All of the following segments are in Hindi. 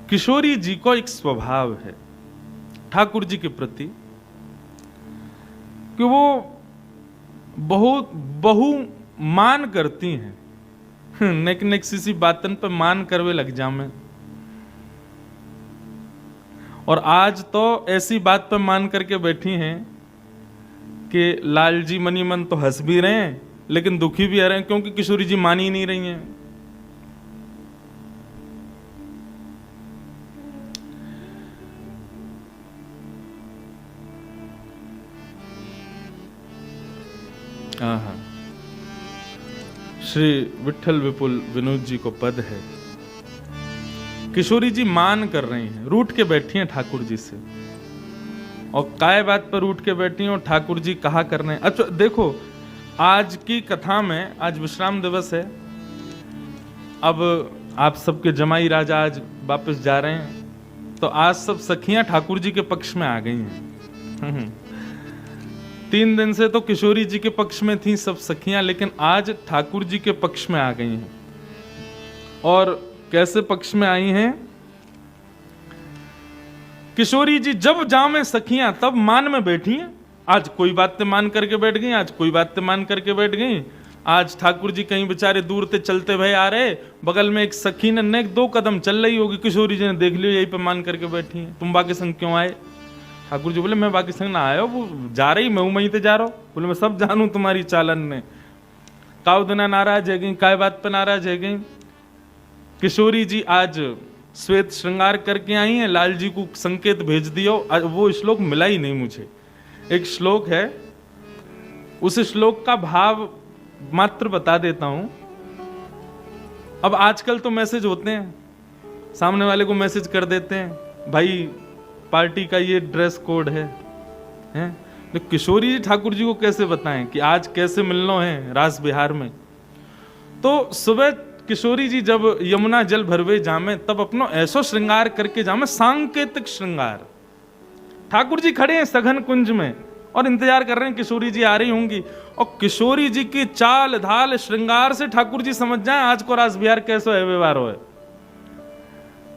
किशोरी जी को एक स्वभाव है ठाकुर जी के प्रति कि वो बहुत मान करती हैं। नेक नेक सी बातन पे मान करवे लग जामे। और आज तो ऐसी बात पे मान करके बैठी हैं कि लाल जी मनी मन तो हंस भी रहे हैं लेकिन दुखी भी आ रहे हैं, क्योंकि किशोरी जी मान ही नहीं रही हैं। हाँ, श्री विठल विपुल विनोद जी को पद है। किशोरी जी मान कर रही हैं, रूठ के बैठी हैं ठाकुर जी से। और काय बात पर रूठ के बैठी हैं और ठाकुर जी कहा कर रहे हैं। अच्छा देखो, आज की कथा में, आज विश्राम दिवस है, अब आप सबके जमाई राजा आज वापस जा रहे हैं, तो आज सब सखियां ठाकुर जी के पक्ष में आ गई हैं। 3 दिन से तो किशोरी जी के पक्ष में थी सब सखियां, लेकिन आज ठाकुर जी के पक्ष में आ गई हैं। और कैसे पक्ष में आई हैं? किशोरी जी जब जामे सखियां तब मान में बैठी हैं। आज कोई बात मान करके बैठ गई, आज कोई बात मान करके बैठ गई। आज ठाकुर जी कहीं बेचारे दूर से चलते भय आ रहे, बगल में एक सखी ने 2 कदम चल रही होगी, किशोरी जी ने देख लियो यही पे मान करके बैठी हैं। तुम बाकी संग क्यों आए? ठाकुर जी बोले मैं बाकी संग ना आया, वो जा रही, मैं वहीं से जा रहा हूं। बोले मैं सब जानू तुम्हारी चालन ने। काव दिना नाराज है गई, काय बात पर नाराज है गई? किशोरी जी आज श्वेत श्रृंगार करके आई हैं, लाल जी को संकेत भेज दियो। वो श्लोक मिला ही नहीं मुझे। एक श्लोक है, उस श्लोक का भाव मात्र बता देता हूं। अब आजकल तो मैसेज होते हैं, सामने वाले को मैसेज कर देते हैं भाई पार्टी का ये ड्रेस कोड है, हैं? तो किशोरी जी ठाकुर जी को कैसे बताएं कि आज कैसे मिलना है रास बिहार में? तो सुबह किशोरी जी जब यमुना जल भरवे जामे तब अपनो ऐसो श्रृंगार करके जामे, सांकेतिक श्रृंगार। ठाकुर जी खड़े हैं सघन कुंज में और इंतजार कर रहे हैं किशोरी जी आ रही होंगी। और किशोरी जी की चाल ढाल श्रृंगार से ठाकुर जी समझ जाए आज को रास बिहार कैसो है व्यवहार हो।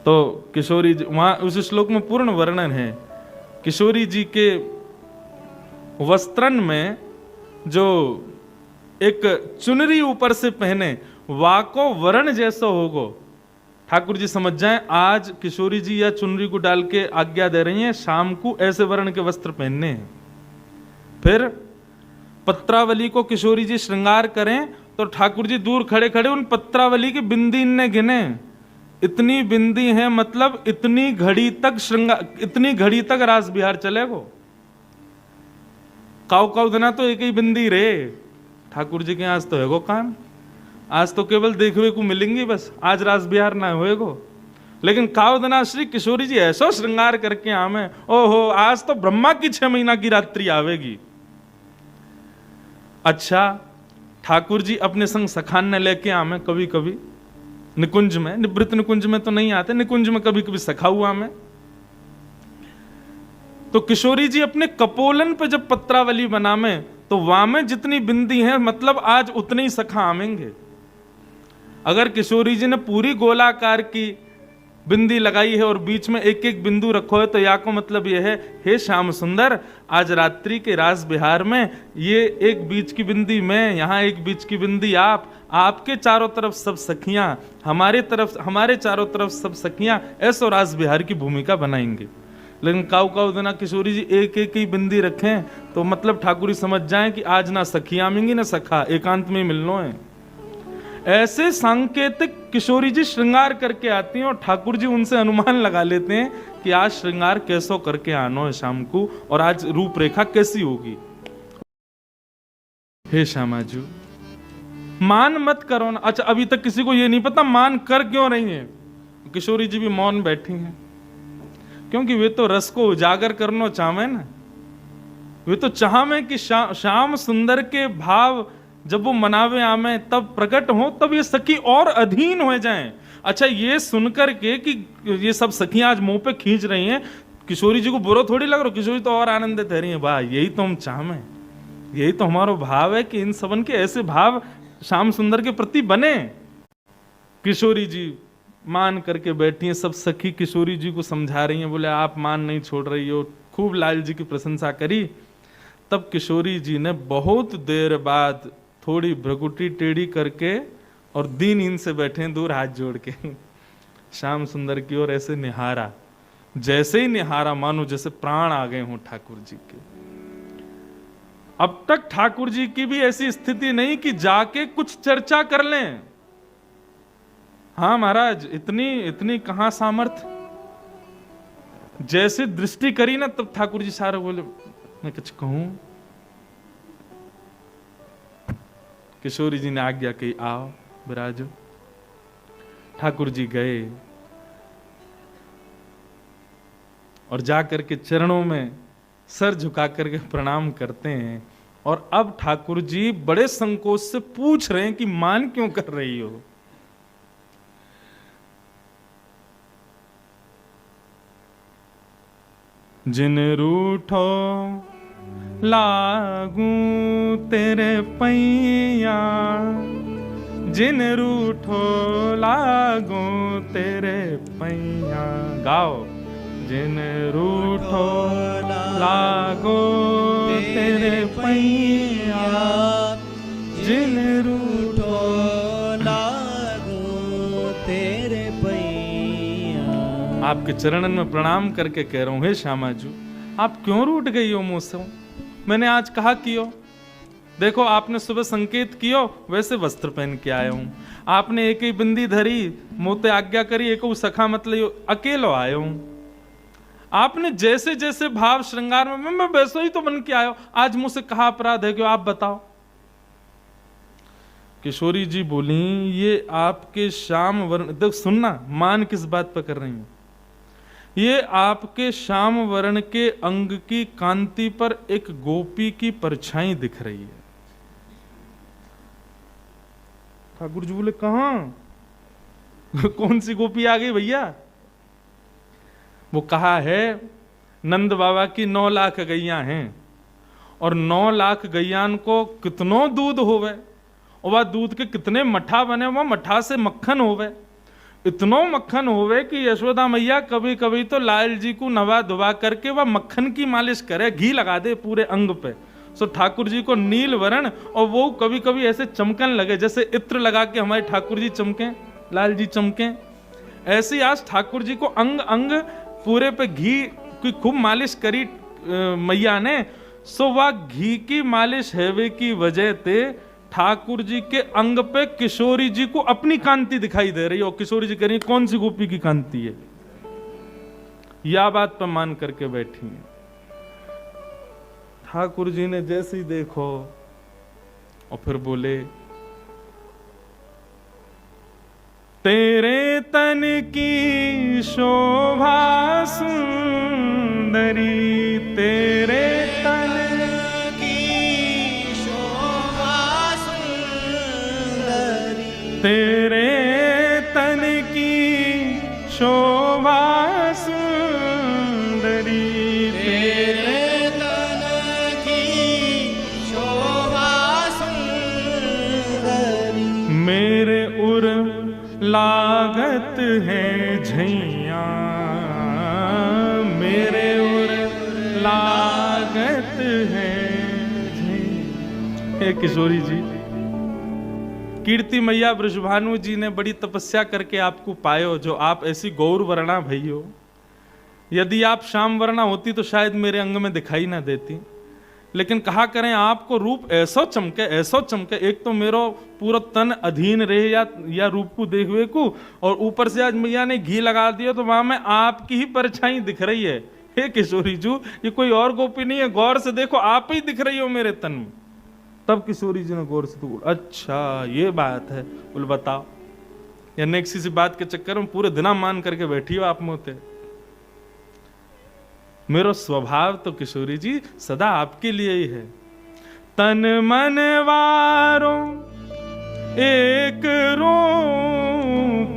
तो किशोरी जी वहां उस श्लोक में पूर्ण वर्णन है। किशोरी जी के वस्त्रन में जो एक चुनरी ऊपर से पहने वाको वर्ण जैसा होगो, ठाकुर जी समझ जाएं आज किशोरी जी या चुनरी को डाल के आज्ञा दे रही हैं शाम को ऐसे वर्ण के वस्त्र पहनने हैं। फिर पत्रावली को किशोरी जी श्रृंगार करें तो ठाकुर जी दूर खड़े खड़े उन पत्रावली की बिंदी ने गिने। इतनी बिंदी है, मतलब इतनी घड़ी तक श्रृंगार, इतनी घड़ी तक रास बिहार चलेगो। काउ काउ देना तो एक ही बिंदी रे। ठाकुर जी के आज तो है गो काम, आज तो केवल देखवे को मिलेंगी, बस आज रास बिहार ना होएगो। लेकिन काव दिना श्री किशोरी जी ऐसा श्रृंगार करके आमे, ओहो आज तो ब्रह्मा की 6 महीना की रात्रि आवेगी। अच्छा, ठाकुर जी अपने संग सखान ने लेके आमे कभी कभी निकुंज में, निवृत्त निकुंज में तो नहीं आते, निकुंज में कभी कभी सखा हुआ में। तो किशोरी जी अपने कपोलन पे जब पत्रावली बनामे तो वहां में जितनी बिंदी है मतलब आज उतने ही सखा आमेंगे। अगर किशोरी जी ने पूरी गोलाकार की बिंदी लगाई है और बीच में एक एक बिंदु रखो है तो या को मतलब यह है, हे श्याम सुंदर आज रात्रि के रास बिहार में ये एक बीच की बिंदी मैं, यहाँ एक बीच की बिंदी आप, आपके चारों तरफ सब सखियां, हमारे चारों तरफ सब सखियां, ऐसो रास बिहार की भूमिका बनाएंगे। लेकिन काउ काउ देना किशोरी जी एक एक ही बिंदी रखें तो मतलब ठाकुर जी समझ जाएं कि आज ना सखी आमेंगी ना सखा, एकांत में मिलना है। ऐसे सांकेतिक किशोरी जी श्रृंगार करके आती हैं और ठाकुर जी उनसे अनुमान लगा लेते हैं कि आज श्रृंगार कैसो करके आनो है शाम को और आज रूपरेखा कैसी होगी। हे श्यामाजू मान मत करो ना। अच्छा, अभी तक किसी को ये नहीं पता मान कर क्यों रही है। किशोरी जी भी मौन बैठी हैं क्योंकि वे तो रस को उजागर करना चाहे ना। वे तो चाहे कि श्याम सुंदर के भाव जब वो मनावे आमे तब प्रकट हो, तब ये सखी और अधीन हो जाएं। अच्छा, ये सुनकर के कि ये सब सखियां आज मुंह पे खींच रही हैं, किशोरी जी को बुरा थोड़ी लग रहा, किशोरी तो और आनंदित रही है। वाह, यही तो हम चाहें, यही तो हमारा भाव है कि इन सबन के ऐसे भाव श्याम सुंदर के प्रति बने। किशोरी जी मान करके बैठी हैं। सब सखी किशोरी जी को समझा रही हैं, बोले आप मान नहीं छोड़ रही हो। खूब लाल जी की प्रशंसा करी। तब किशोरी जी ने बहुत देर बाद थोड़ी भ्रकुटी टेढ़ी करके और दीनहीन से बैठे दूर हाथ जोड़ के श्याम सुंदर की ओर ऐसे निहारा। जैसे ही निहारा मानो जैसे प्राण आ गए हों ठाकुर जी के। अब तक ठाकुर जी की भी ऐसी स्थिति नहीं कि जाके कुछ चर्चा कर लें। हाँ महाराज, इतनी कहां सामर्थ्य। जैसे दृष्टि करी ना तब ठाकुर जी सारे बोले मैं कुछ कहूं। किशोरी जी ने आज्ञा की, आओ विराजो। ठाकुर जी गए और जाकर के चरणों में सर झुका करके प्रणाम करते हैं। और अब ठाकुर जी बड़े संकोच से पूछ रहे हैं कि मान क्यों कर रही हो। जिन रूठो लागू तेरे पैया, जिन रूठो लागू तेरे पैया। गाओ। जिन रूठो लागो तेरे पैया, जिन रूठो लागो तेरे पैया। आपके चरणन में प्रणाम करके कह रहा हूं, हे श्यामा जी आप क्यों रूठ गई हो मुझसे। मैंने आज कहा कियो, देखो आपने सुबह संकेत कियो वैसे वस्त्र पहन के आया हूं। आपने एक ही बिंदी धरी, मोते आज्ञा करी, एक सखा मतलब अकेलो आया हूं। आपने जैसे जैसे भाव श्रृंगार में मैं वैसे ही तो बन के आया हूं। आज मुझसे कहा अपराध है कि आप बताओ। किशोरी जी बोली ये आपके श्याम वर्ण, देख सुनना मान किस बात पर कर रही हूं। ये आपके श्याम वर्ण के अंग की कांति पर एक गोपी की परछाई दिख रही है। ठाकुर जी बोले कहां कौन सी गोपी आ गई भैया। वो कहा है नंद बाबा की 9 लाख गैया हैं और 9 लाख गैयान को कितनो दूध होवे और वह दूध के कितने मठा बने, वह मठा से मक्खन होवे। इतनो मक्खन होवे कि यशोदा मैया कभी कभी तो लाल जी को नवा धुबा करके वह मक्खन की मालिश करे, घी लगा दे पूरे अंग पे। सो ठाकुर जी को नील वर्ण और वो कभी कभी ऐसे चमकन लगे जैसे इत्र लगा के हमारे ठाकुर जी चमके, लाल जी चमके। ऐसे आज ठाकुर जी को अंग अंग पूरे पे घी की खूब मालिश करी मैया ने। सो वह घी की मालिश हैवे की वजह से ठाकुर जी के अंग पे किशोरी जी को अपनी कांति दिखाई दे रही है। और किशोरी जी कह रही कौन सी गोपी की कांति है। यह बात पर मान करके बैठी है। ठाकुर जी ने जैसे ही देखो और फिर बोले तेरे तन की शोभा सुंदरी, तेरे तन की शोभा सुंदरी, तेरे तन की शोभा सुंदरी, तेरे तन की शोभा सुंदरी। मेरे उर लागत है झैया, मेरे उर लागत है झैया। हे किशोरी जी, कीर्ति मैया ब्रजभानु जी ने बड़ी तपस्या करके आपको पायो जो आप ऐसी गौर वर्णा भई हो। यदि आप श्याम वर्णा होती तो शायद मेरे अंग में दिखाई ना देती। लेकिन कहा करें आपको रूप ऐसो चमके, ऐसो चमके। एक तो मेरो पूरा तन अधीन रहे या रूप को देखवे को, और ऊपर से आज मैया ने घी लगा दिया तो वहां में आपकी ही परछाई दिख रही है। हे किशोरी जी, ये कोई और गोपी नहीं है, गौर से देखो आप ही दिख रही हो मेरे तन में। तब किशोरी जी ने गौर से तो अच्छा ये बात है, बोल बताओ। या नेक्स्ट किसी बात के चक्कर में पूरे दिना मान करके बैठी हो आप मोते। मेरा स्वभाव तो किशोरी जी सदा आपके लिए ही है। तन मन वारो एक रो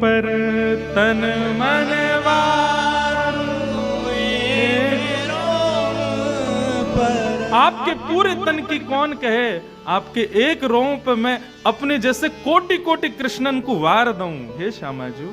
पर, तन मन वारो एक रो पर। आपके पूरे तन की कौन कहे, आपके एक रों पे मैं अपने जैसे कोटि कोटि कृष्णन को वार दूं। हे श्यामा जी,